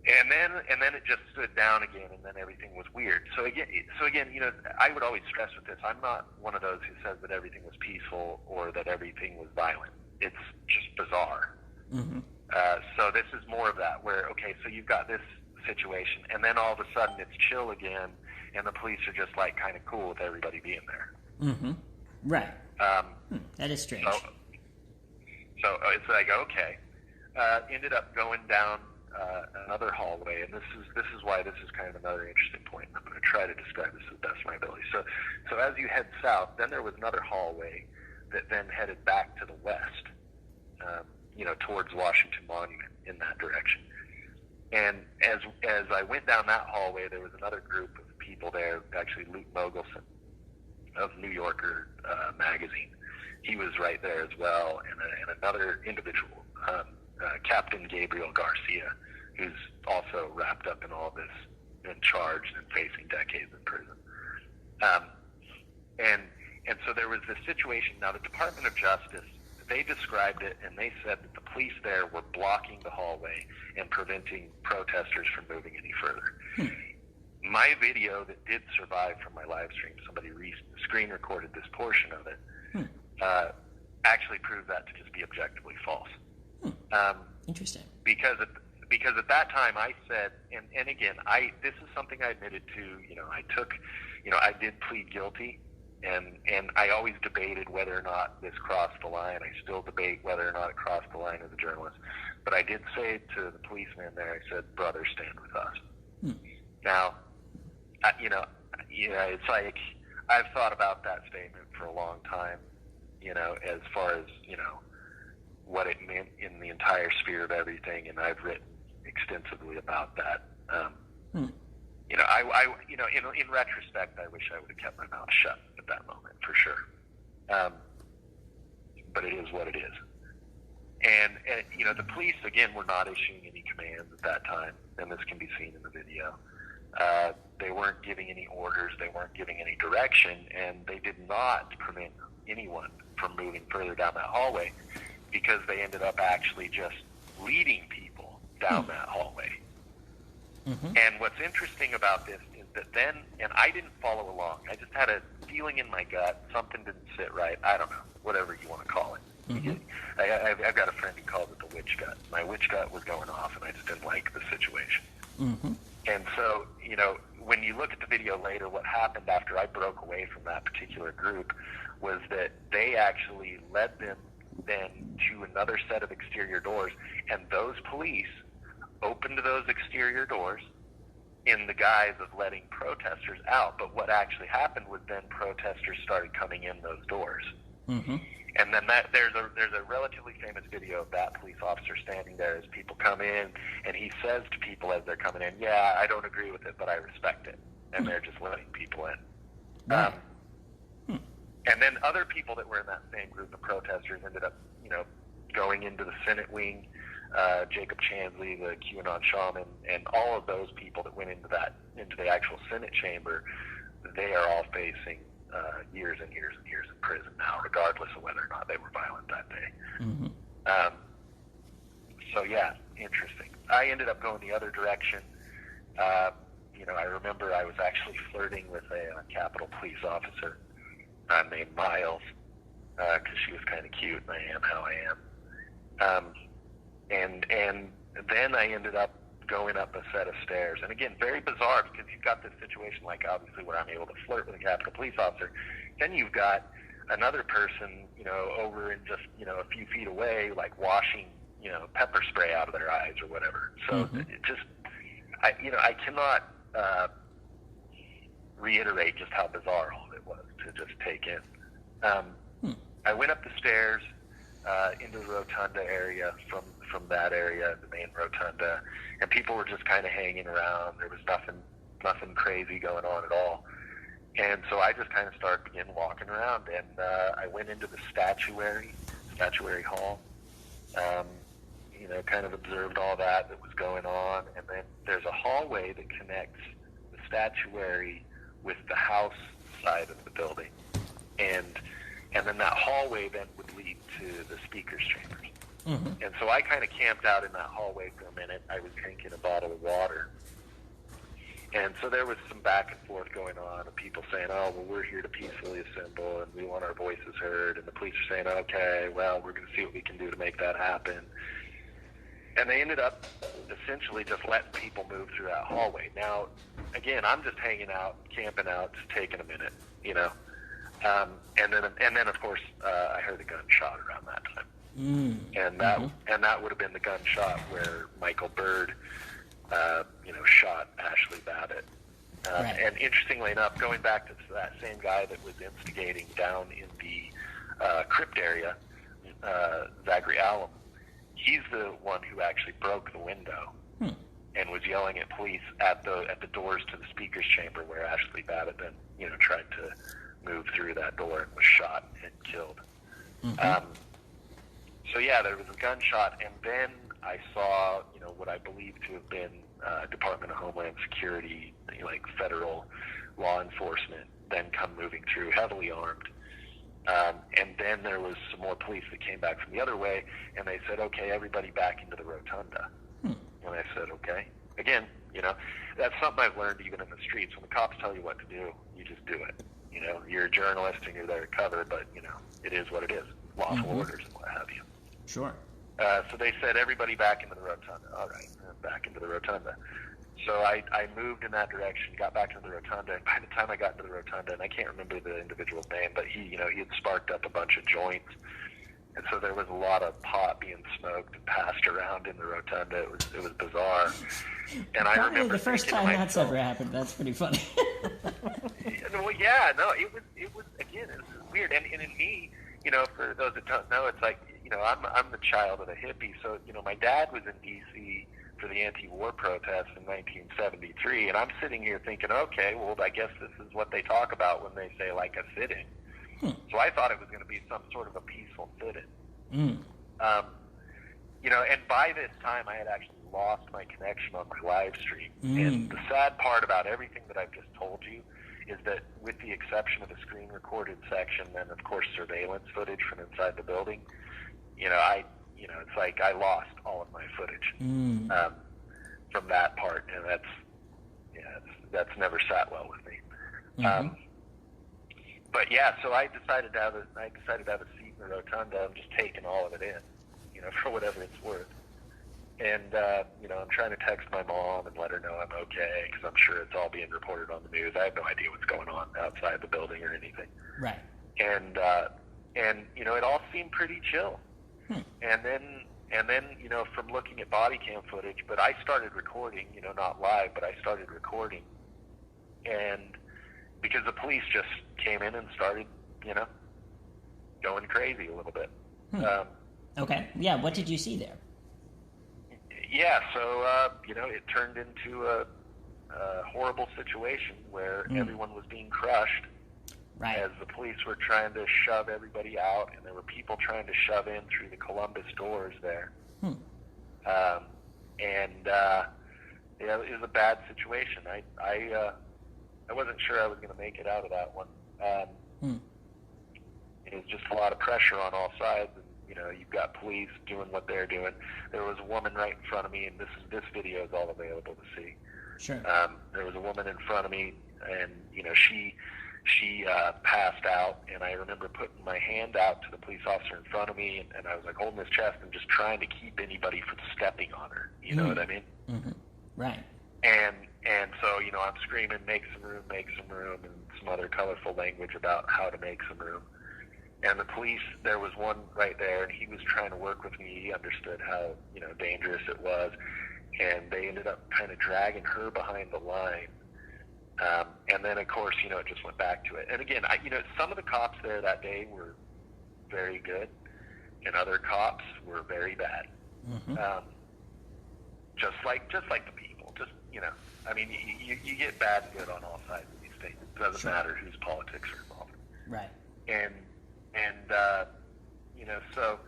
And then it just stood down again, and then everything was weird. So again, you know, I would always stress with this, I'm not one of those who says that everything was peaceful or that everything was violent. It's just bizarre. Mm-hmm. So this is more of that, where, okay, so you've got this situation, and then all of a sudden it's chill again, and the police are just like kind of cool with everybody being there. Mm-hmm. Right. That is strange. So it's like, okay. Ended up going down another hallway, and this is why this is kind of another interesting point. I'm going to try to describe this as best of my ability. So as you head south, then there was another hallway that then headed back to the west, you know, towards Washington Monument in that direction. And as I went down that hallway, there was another group of people there. Actually, Luke Mogelson of New Yorker magazine, he was right there as well, and another individual. Captain Gabriel Garcia, who's also wrapped up in all this and charged and facing decades in prison. And so there was this situation. Now, the Department of Justice, they described it, and they said that the police there were blocking the hallway and preventing protesters from moving any further. My video that did survive from my live stream, somebody screen recorded this portion of it, actually proved that to just be objectively false. Interesting. Because at that time I said, and again, this is something I admitted to. You know, I did plead guilty, and I always debated whether or not this crossed the line. I still debate whether or not it crossed the line as a journalist. But I did say to the policeman there, I said, "Brother, stand with us." Now, you know, it's like I've thought about that statement for a long time. You know, as far as, you know, what it meant in the entire sphere of everything, and I've written extensively about that. You know, you know, in retrospect, I wish I would have kept my mouth shut at that moment, for sure. But it is what it is. And you know, the police, again, were not issuing any commands at that time, and this can be seen in the video. They weren't giving any orders, they weren't giving any direction, and they did not prevent anyone from moving further down that hallway, because they ended up actually just leading people down that hallway. And what's interesting about this is that then, and I didn't follow along, I just had a feeling in my gut. Something didn't sit right. I don't know, whatever you want to call it. Mm-hmm. I've got a friend who calls it the witch gut. My witch gut was going off, and I just didn't like the situation. Mm-hmm. And so, when you look at the video later, what happened after I broke away from that particular group was that they actually led them then to another set of exterior doors, and those police opened those exterior doors in the guise of letting protesters out. But what actually happened was then protesters started coming in those doors. Mm-hmm. And then there's a relatively famous video of that police officer standing there as people come in, and he says to people as they're coming in, "Yeah, I don't agree with it, but I respect it." And they're just letting people in. Right. And then other people that were in that same group of protesters ended up, going into the Senate wing. Jacob Chansley, the QAnon shaman, and all of those people that went into the actual Senate chamber, they are all facing years and years and years in prison now, regardless of whether or not they were violent that day. Mm-hmm. So yeah, interesting. I ended up going the other direction. I remember I was actually flirting with a Capitol Police officer named Miles, because she was kind of cute, and I am how I am. And then I ended up going up a set of stairs. And again, very bizarre, because you've got this situation, like obviously where I'm able to flirt with a Capitol Police officer. Then you've got another person, over and just, a few feet away, like washing, pepper spray out of their eyes or whatever. So it just, I cannot reiterate just how bizarre all of it was to just take in. I went up the stairs into the rotunda area from that area, the main rotunda, and people were just kind of hanging around. There was nothing crazy going on at all. And so I just kind of began walking around, and I went into the statuary hall, kind of observed all that was going on, and then there's a hallway that connects the statuary with the house side of the building, and then that hallway then would lead to the speaker's chambers. Mm-hmm. And so I kind of camped out in that hallway for a minute. I was drinking a bottle of water. And so there was some back and forth going on of people saying, "Oh, well, we're here to peacefully assemble and we want our voices heard." And the police are saying, "Okay, well, we're going to see what we can do to make that happen." And they ended up essentially just letting people move through that hallway. Now, again, I'm just hanging out, camping out, just taking a minute, and then of course, I heard a gunshot around that time. And that would have been the gunshot where Michael Byrd, shot Ashley Babbitt. Right. And interestingly enough, going back to that same guy that was instigating down in the crypt area, Zachary Allen, he's the one who actually broke the window and was yelling at police at the doors to the speaker's chamber, where Ashley Babbitt then, tried to move through that door and was shot and killed. So yeah, there was a gunshot, and then I saw, what I believe to have been Department of Homeland Security, like federal law enforcement, then come moving through, heavily armed. And then there was some more police that came back from the other way, and they said, "Okay, everybody back into the rotunda." And I said, "Okay." Again, that's something I've learned even in the streets. When the cops tell you what to do, you just do it. You're a journalist and you're there to cover, but, it is what it is. Lawful orders and what have you. Sure. So they said, "Everybody back into the rotunda." All right, back into the rotunda. So I moved in that direction, got back into the rotunda, and by the time I got into the rotunda, and I can't remember the individual's name, but he had sparked up a bunch of joints, and so there was a lot of pot being smoked and passed around in the rotunda. It was bizarre. And I remember the first time that's ever happened. That's pretty funny. Well, yeah, no, it was again, it was weird, and in me, for those that don't know, it's like, I'm the child of the hippie, so my dad was in D.C. for the anti-war protests in 1973, and I'm sitting here thinking, okay, well, I guess this is what they talk about when they say, like, a sit-in. So I thought it was going to be some sort of a peaceful sit-in. And by this time, I had actually lost my connection on my live stream. And the sad part about everything that I've just told you is that, with the exception of the screen-recorded section and, of course, surveillance footage from inside the building, it's like I lost all of my footage from that part, and that's never sat well with me. but yeah, so I decided to have a seat in the rotunda. I'm just taking all of it in, for whatever it's worth. And I'm trying to text my mom and let her know I'm okay, because I'm sure it's all being reported on the news. I have no idea what's going on outside the building or anything. Right. And it all seemed pretty chill. And then from looking at body cam footage, but I started recording, not live, but I started recording. And because the police just came in and started, going crazy a little bit. Okay. Yeah. What did you see there? Yeah. So, it turned into a horrible situation where everyone was being crushed. Right. As the police were trying to shove everybody out, and there were people trying to shove in through the Columbus doors there. It was a bad situation. I wasn't sure I was going to make it out of that one. It was just a lot of pressure on all sides. And, you've got police doing what they're doing. There was a woman right in front of me, and this video is all available to see. Sure. There was a woman in front of me, and she passed out, and I remember putting my hand out to the police officer in front of me, and I was like holding his chest and just trying to keep anybody from stepping on her. You know what I mean? Mm-hmm. Right. And so, I'm screaming, make some room, and some other colorful language about how to make some room. And the police, there was one right there, and he was trying to work with me. He understood how, dangerous it was. And they ended up kind of dragging her behind the line. And then, of course, it just went back to it. And again, some of the cops there that day were very good, and other cops were very bad. Just like the people. You get bad and good on all sides of these things. It doesn't matter whose politics are involved. Right. And so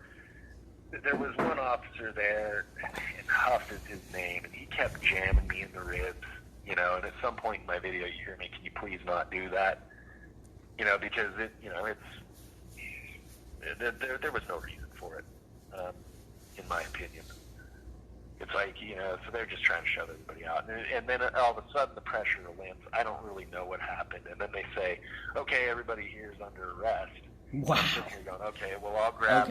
there was one officer there, and Huff is his name, and he kept jamming me in the ribs. And at some point in my video, you hear me, can you please not do that? Because there was no reason for it, in my opinion. It's like, so they're just trying to shove everybody out. And then all of a sudden the pressure lands. I don't really know what happened. And then they say, okay, everybody here is under arrest. Wow. I'm sitting here going, okay, well, I'll grab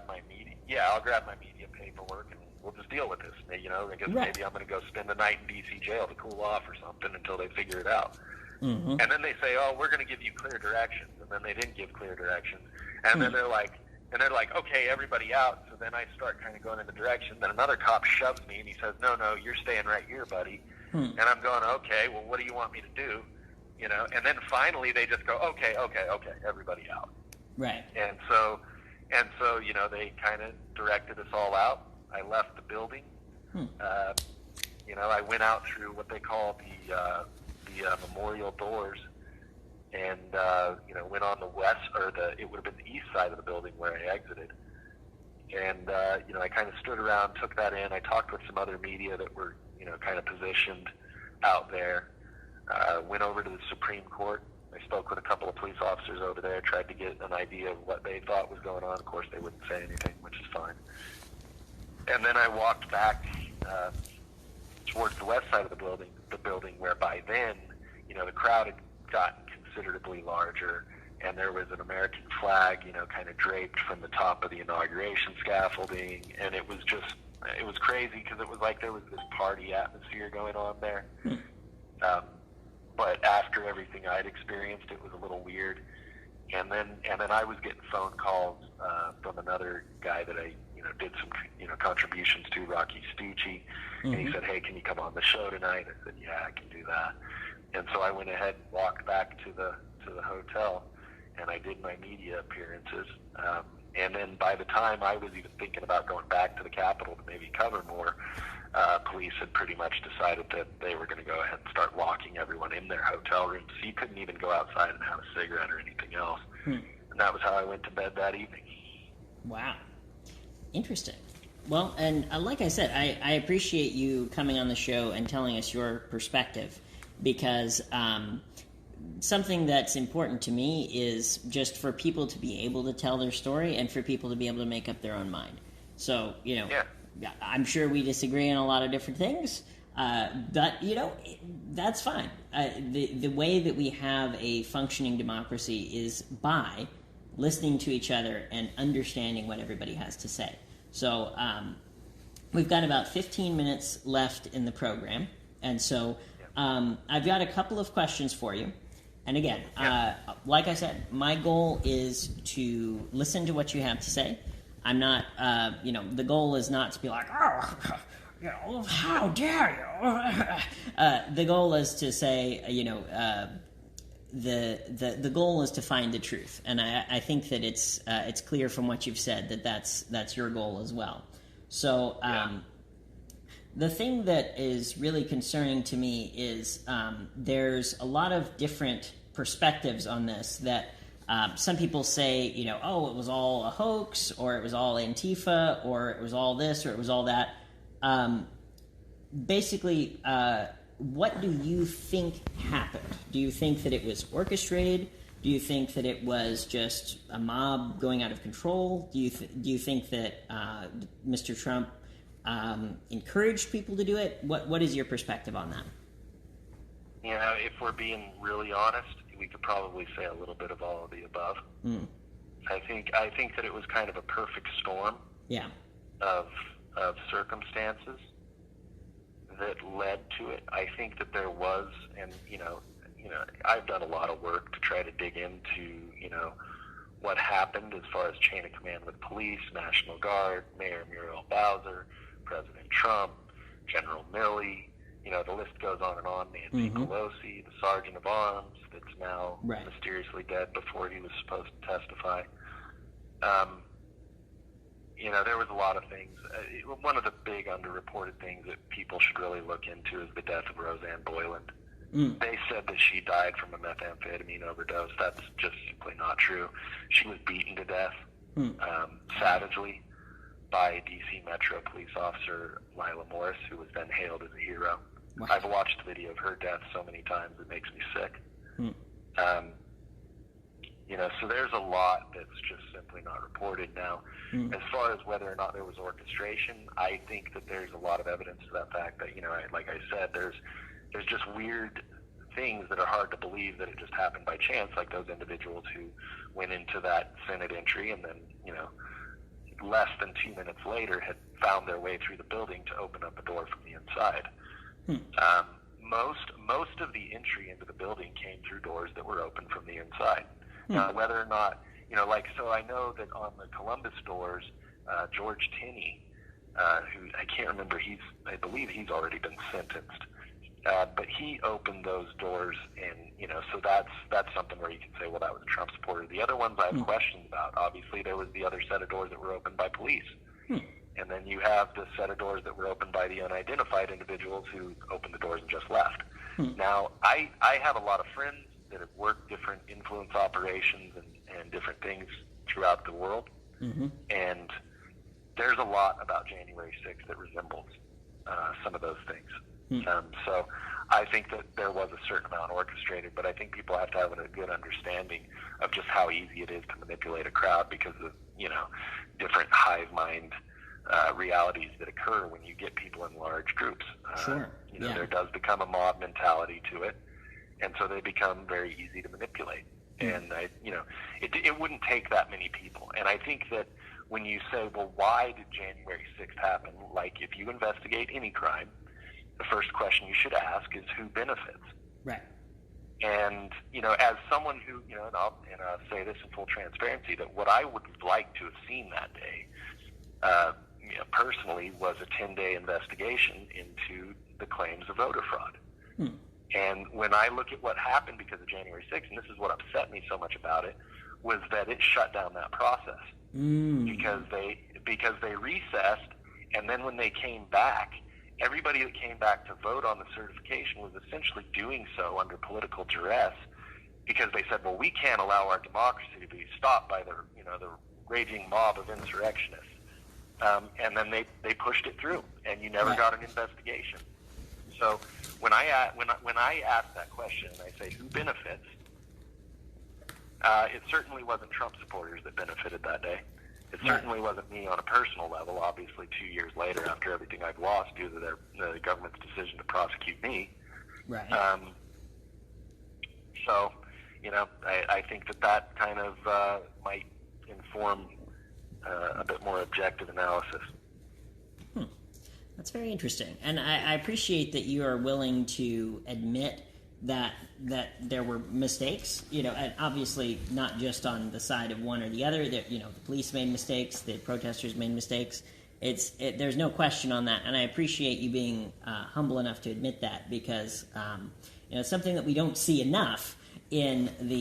my media. Yeah, I'll grab my media paperwork, and we'll just deal with this. I guess maybe I'm going to go spend the night in D.C. jail to cool off or something until they figure it out. And then they say, oh, we're going to give you clear directions. And then they didn't give clear directions. And then they're like, okay, everybody out. So then I start kind of going in the direction. Then another cop shoves me, and he says, no, you're staying right here, buddy. And I'm going, okay, well, what do you want me to do? And then finally they just go, okay, everybody out. Right. And so, they kind of directed us all out. I left the building. I went out through what they call the memorial doors, and went on the west, it would have been the east side of the building where I exited. And I kind of stood around, took that in. I talked with some other media that were kind of positioned out there. Went over to the Supreme Court. I spoke with a couple of police officers over there, tried to get an idea of what they thought was going on. Of course, they wouldn't say anything, which is fine. And then I walked back towards the west side of the building where by then, the crowd had gotten considerably larger, and there was an American flag, kind of draped from the top of the inauguration scaffolding, and it was crazy because it was like there was this party atmosphere going on there. But after everything I'd experienced, it was a little weird. And then I was getting phone calls from another guy that I did some contributions to, Rocky Stucci, and he said, hey, can you come on the show tonight? I said, yeah, I can do that. And so I went ahead and walked back to the hotel, and I did my media appearances. And then by the time I was even thinking about going back to the Capitol to maybe cover more, police had pretty much decided that they were going to go ahead and start locking everyone in their hotel rooms, so you couldn't even go outside and have a cigarette or anything else. And that was how I went to bed that evening. Wow. Interesting. Well, and like I said, I appreciate you coming on the show and telling us your perspective, because something that's important to me is just for people to be able to tell their story and for people to be able to make up their own mind. So, I'm sure we disagree on a lot of different things, But that's fine. The way that we have a functioning democracy is by listening to each other and understanding what everybody has to say. So we've got about 15 minutes left in the program, and so I've got a couple of questions for you. And again, like I said, my goal is to listen to what you have to say. I'm not, the goal is not to be like, oh, how dare you? The goal is to say, the goal is to find the truth, and I think that it's clear from what you've said that that's your goal as well. So the thing that is really concerning to me is there's a lot of different perspectives on this. That some people say, oh, it was all a hoax, or it was all Antifa, or it was all this, or it was all that. Basically, what do you think happened? Do you think that it was orchestrated? Do you think that it was just a mob going out of control? Do you think that Mr. Trump encouraged people to do it? What is your perspective on that? If we're being really honest, we could probably say a little bit of all of the above. I think that it was kind of a perfect storm. Of circumstances that led to it. I think that there was, and I've done a lot of work to try to dig into, what happened as far as chain of command with police, National Guard, Mayor Muriel Bowser, President Trump, General Milley. The list goes on and on. Nancy Pelosi, the Sergeant of Arms, that's now mysteriously dead before he was supposed to testify. There was a lot of things. One of the big underreported things that people should really look into is the death of Roseanne Boyland. They said that she died from a methamphetamine overdose. That's just simply not true. She was beaten to death savagely by D.C. Metro police officer Lila Morris, who was then hailed as a hero. Wow. I've watched the video of her death so many times it makes me sick. So there's a lot that's just simply not reported now. As far as whether or not there was orchestration, I think that there's a lot of evidence to that fact that, like I said, there's just weird things that are hard to believe that it just happened by chance, like those individuals who went into that Senate entry and then, less than 2 minutes later had found their way through the building to open up a door from the inside. Most of the entry into the building came through doors that were open from the inside. Now, whether or not, so I know that on the Columbus doors, George Tinney, who I can't remember, I believe he's already been sentenced, but he opened those doors, and, so that's something where you can say, well, that was a Trump supporter. The other ones I have questions about. Obviously, there was the other set of doors that were opened by police. And then you have the set of doors that were opened by the unidentified individuals who opened the doors and just left. Now, I have a lot of friends that have worked different influence operations and different things throughout the world. And there's a lot about January 6th that resembles some of those things. So I think that there was a certain amount orchestrated, but I think people have to have a good understanding of just how easy it is to manipulate a crowd because of, different hive mind realities that occur when you get people in large groups. There does become a mob mentality to it, and so they become very easy to manipulate. And it wouldn't take that many people. And I think that when you say, well, why did January 6th happen? Like, if you investigate any crime, the first question you should ask is who benefits. Right. And as someone who and I'll say this in full transparency, that what I would like to have seen that day, personally, was a 10-day investigation into the claims of voter fraud. And when I look at what happened because of January 6th, and this is what upset me so much about it, was that it shut down that process because they recessed, and then when they came back, everybody that came back to vote on the certification was essentially doing so under political duress because they said, well, we can't allow our democracy to be stopped by the raging mob of insurrectionists. And then they pushed it through, and you never got an investigation. So when I ask that question and I say who benefits, it certainly wasn't Trump supporters that benefited that day. It certainly wasn't me on a personal level. Obviously, 2 years later, after everything I've lost due to the government's decision to prosecute me. Right. So, I think that kind of might inform a bit more objective analysis. That's very interesting, and I appreciate that you are willing to admit that there were mistakes, and obviously not just on the side of one or the other. That the police made mistakes, the protesters made mistakes. There's no question on that, and I appreciate you being humble enough to admit that, because it's something that we don't see enough in the